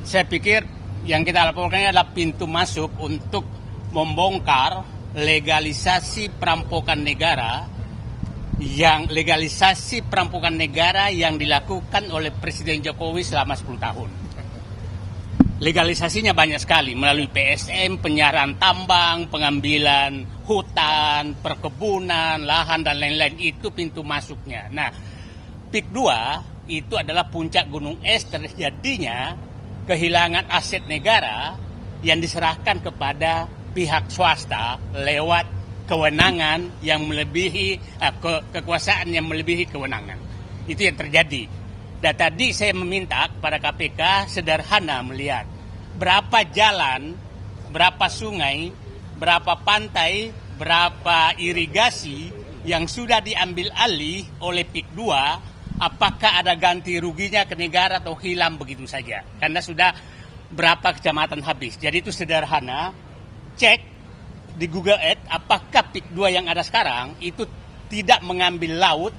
Saya pikir yang kita laporkan adalah pintu masuk untuk membongkar legalisasi perampokan negara yang dilakukan oleh Presiden Jokowi selama 10 tahun. Legalisasinya banyak sekali melalui PSM, penyiaran tambang, pengambilan hutan, perkebunan, lahan dan lain-lain, itu pintu masuknya. Nah, PIK 2 itu adalah puncak gunung es terjadinya kehilangan aset negara yang diserahkan kepada pihak swasta lewat kewenangan yang melebihi kekuasaan yang melebihi kewenangan. Itu yang terjadi. Dan tadi saya meminta kepada KPK sederhana melihat berapa jalan, berapa sungai, berapa pantai, berapa irigasi yang sudah diambil alih oleh PIK 2, apakah ada ganti ruginya ke negara atau hilang begitu saja. Karena sudah berapa kecamatan habis. Jadi itu sederhana, cek di Google Earth apakah PIK 2 yang ada sekarang itu tidak mengambil laut.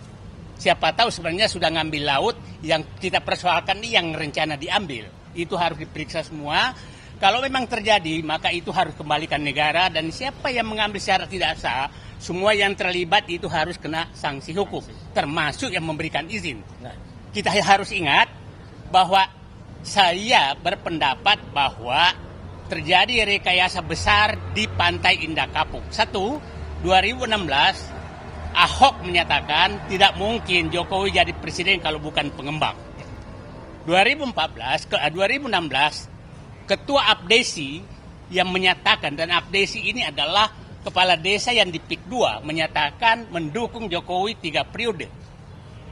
Siapa tahu sebenarnya sudah ngambil laut, yang kita persoalkan ini yang rencana diambil. Itu harus diperiksa semua. Kalau memang terjadi, maka itu harus kembalikan negara, dan siapa yang mengambil secara tidak sah, semua yang terlibat itu harus kena sanksi hukum, termasuk yang memberikan izin. Kita harus ingat bahwa saya berpendapat bahwa terjadi rekayasa besar di Pantai Indah Kapuk. 2016 Ahok menyatakan tidak mungkin Jokowi jadi presiden kalau bukan pengembang. 2016 Ketua Abdesi yang menyatakan, dan Abdesi ini adalah kepala desa yang di PIK 2, menyatakan mendukung Jokowi 3 periode.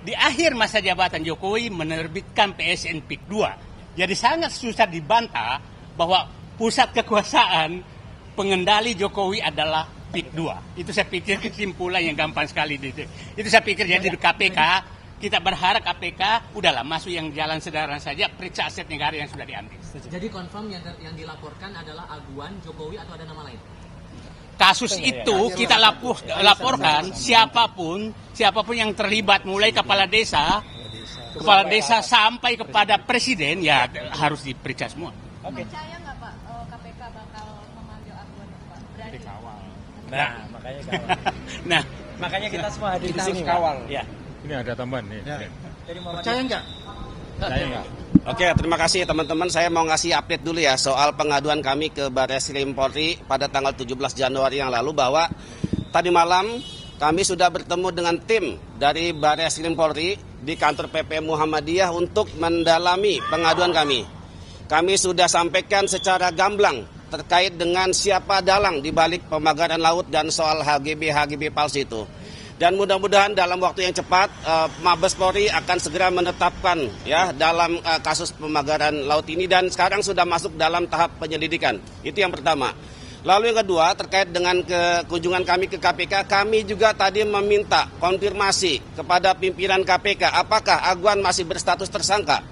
Di akhir masa jabatan Jokowi menerbitkan PSN PIK 2. Jadi sangat susah dibantah bahwa pusat kekuasaan pengendali Jokowi adalah PIK 2. Itu saya pikir kesimpulan yang gampang sekali. Itu saya pikir jadi di KPK, kita berharap KPK udahlah masuk yang jalan sederhana saja, periksa aset negara yang sudah diambil. Jadi confirm yang dilaporkan adalah aguan Jokowi atau ada nama lain? Kasus itu kita laporkan siapapun yang terlibat, mulai kepala desa sampai kepada presiden, ya harus diperiksa semua. Percaya nggak Pak KPK bakal memanggil aguan Pak? Berani? Makanya kita semua hadir di sini kawal. Ya. Ini ada tambahan nih. Ya. Percaya nggak? Percaya nggak? Oke, terima kasih teman-teman. Saya mau ngasih update dulu ya soal pengaduan kami ke Barreskrim Polri pada tanggal 17 Januari yang lalu, bahwa tadi malam kami sudah bertemu dengan tim dari Barreskrim Polri di kantor PP Muhammadiyah untuk mendalami pengaduan kami. Kami sudah sampaikan secara gamblang terkait dengan siapa dalang di balik pemagaran laut dan soal HGB palsu itu. Dan mudah-mudahan dalam waktu yang cepat Mabes Polri akan segera menetapkan ya dalam kasus pemagaran laut ini, dan sekarang sudah masuk dalam tahap penyelidikan. Itu yang pertama. Lalu yang kedua, terkait dengan kunjungan kami ke KPK, kami juga tadi meminta konfirmasi kepada pimpinan KPK apakah Aguan masih berstatus tersangka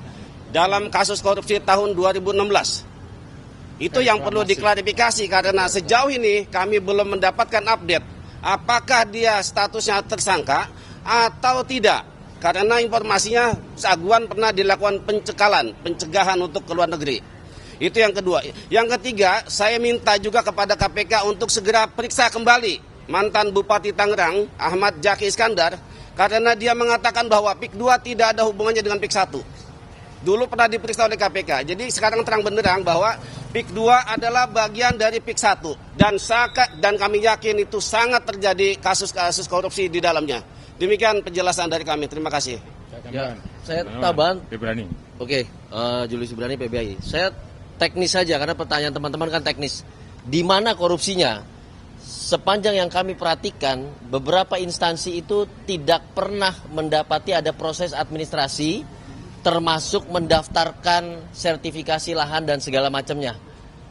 dalam kasus korupsi tahun 2016. Itu yang perlu diklarifikasi, karena sejauh ini kami belum mendapatkan update apakah dia statusnya tersangka atau tidak. Karena informasinya Aguan pernah dilakukan pencegahan untuk ke luar negeri. Itu yang kedua. Yang ketiga, saya minta juga kepada KPK untuk segera periksa kembali mantan Bupati Tangerang, Ahmad Zaki Iskandar, karena dia mengatakan bahwa PIK 2 tidak ada hubungannya dengan PIK 1. Dulu pernah diperiksa oleh KPK. Jadi sekarang terang benderang bahwa PIK 2 adalah bagian dari PIK 1. Dan kami yakin itu sangat terjadi kasus-kasus korupsi di dalamnya. Demikian penjelasan dari kami. Terima kasih. Ya, saya tambahan. Oke, Julius Ibrani PBI. Saya teknis saja karena pertanyaan teman-teman kan teknis. Di mana korupsinya? Sepanjang yang kami perhatikan, beberapa instansi itu tidak pernah mendapati ada proses administrasi, termasuk mendaftarkan sertifikasi lahan dan segala macamnya.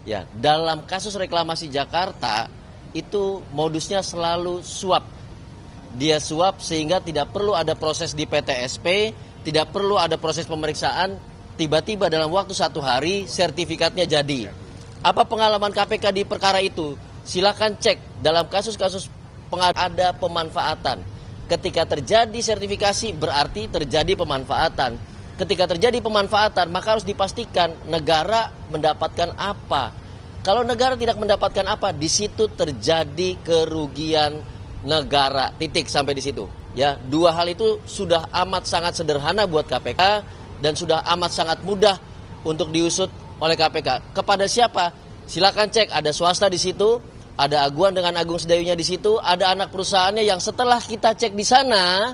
Ya, dalam kasus reklamasi Jakarta itu modusnya selalu suap. Dia suap sehingga tidak perlu ada proses di PTSP, tidak perlu ada proses pemeriksaan, tiba-tiba dalam waktu 1 hari sertifikatnya jadi. Apa pengalaman KPK di perkara itu? Silakan cek dalam kasus-kasus ada pemanfaatan. Ketika terjadi sertifikasi berarti terjadi pemanfaatan. ketika terjadi pemanfaatan, maka harus dipastikan negara mendapatkan apa. Kalau negara tidak mendapatkan apa, di situ terjadi kerugian negara. Titik sampai di situ. Ya, dua hal itu sudah amat sangat sederhana buat KPK dan sudah amat sangat mudah untuk diusut oleh KPK. Kepada siapa? Silakan cek, ada swasta di situ, ada Aguan dengan Agung Sedayunya di situ, ada anak perusahaannya yang setelah kita cek di sana,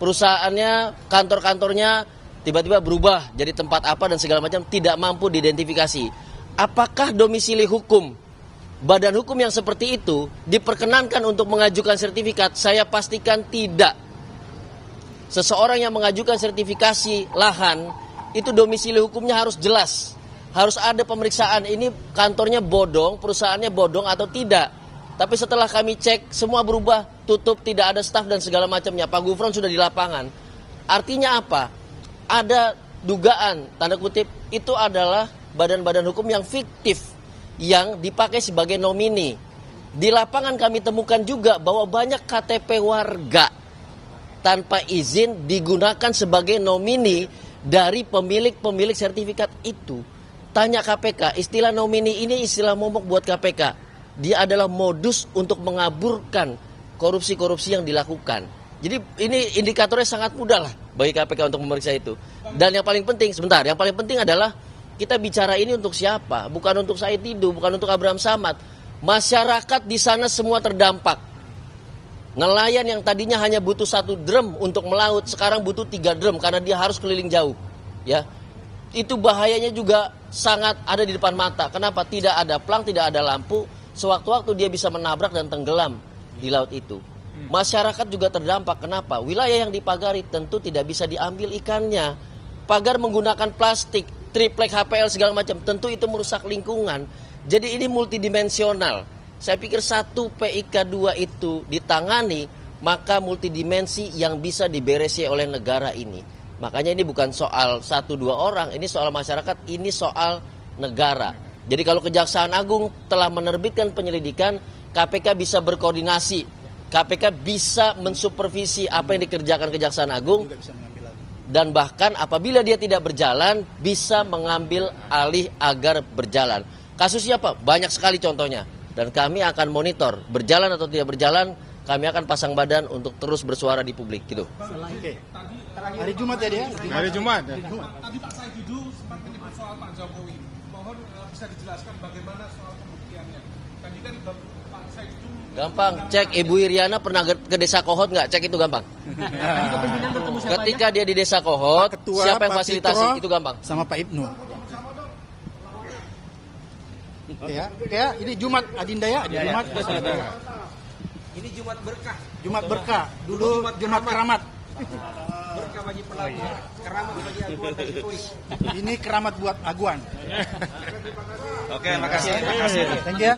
perusahaannya, kantor-kantornya tiba-tiba berubah jadi tempat apa dan segala macam, tidak mampu diidentifikasi. Apakah domisili hukum badan hukum yang seperti itu diperkenankan untuk mengajukan sertifikat? Saya pastikan tidak. Seseorang yang mengajukan sertifikasi lahan, itu domisili hukumnya harus jelas. Harus ada pemeriksaan, ini kantornya bodong, perusahaannya bodong atau tidak. Tapi setelah kami cek, semua berubah, tutup, tidak ada staf dan segala macamnya. Pak Gufron sudah di lapangan. Artinya apa? Ada dugaan, tanda kutip, itu adalah badan-badan hukum yang fiktif, yang dipakai sebagai nomini. Di lapangan kami temukan juga bahwa banyak KTP warga tanpa izin digunakan sebagai nomini dari pemilik-pemilik sertifikat itu. Tanya KPK, istilah nomini ini istilah momok buat KPK. Dia adalah modus untuk mengaburkan korupsi-korupsi yang dilakukan. Jadi ini indikatornya sangat mudah lah bagi KPK untuk memeriksa itu. Dan yang paling penting, yang paling penting adalah kita bicara ini untuk siapa? Bukan untuk Said Didu, bukan untuk Abraham Samad. Masyarakat di sana semua terdampak. Nelayan yang tadinya hanya butuh 1 drum untuk melaut, sekarang butuh 3 drum karena dia harus keliling jauh. Ya, itu bahayanya juga sangat ada di depan mata. Kenapa? Tidak ada plang, tidak ada lampu. Sewaktu-waktu dia bisa menabrak dan tenggelam di laut itu. Masyarakat juga terdampak. Kenapa? Wilayah yang dipagari tentu tidak bisa diambil ikannya. Pagar menggunakan plastik, triplek HPL segala macam, tentu itu merusak lingkungan. Jadi ini multidimensional. Saya pikir 1 PIK 2 itu ditangani, maka multidimensi yang bisa diberesi oleh negara ini. Makanya ini bukan soal 1-2 orang, ini soal masyarakat, ini soal negara. Jadi kalau Kejaksaan Agung telah menerbitkan penyelidikan, KPK bisa berkoordinasi, KPK bisa mensupervisi apa yang dikerjakan Kejaksaan Agung, dan bahkan apabila dia tidak berjalan, bisa mengambil alih agar berjalan. Kasusnya apa? Banyak sekali contohnya. Dan kami akan monitor, berjalan atau tidak berjalan, kami akan pasang badan untuk terus bersuara di publik. Gitu. Oke. Hari Jumat ya dia? Hari Jumat. Tadi Pak Said Didu sempat menyebut soal Pak Jokowi. Mohon bisa dijelaskan bagaimana soal pembuktiannya. Tadi kan Pak Said Didu... Gampang, cek Ibu Iriana pernah ke Desa Kohot nggak? Cek itu gampang. Ketika dia di Desa Kohot, Ketua, siapa yang Pak fasilitasi? Fitro, itu gampang. Sama Pak Ibnu. Ya, ini Jumat Adinda ya, Jumat. Ini Jumat berkah. Jumat berkah. Dulu Jumat keramat. Berkah bagi pelaku, keramat bagi Aguan dan Jokowi. Ini keramat buat Aguan. Oke, makasih. Thank you.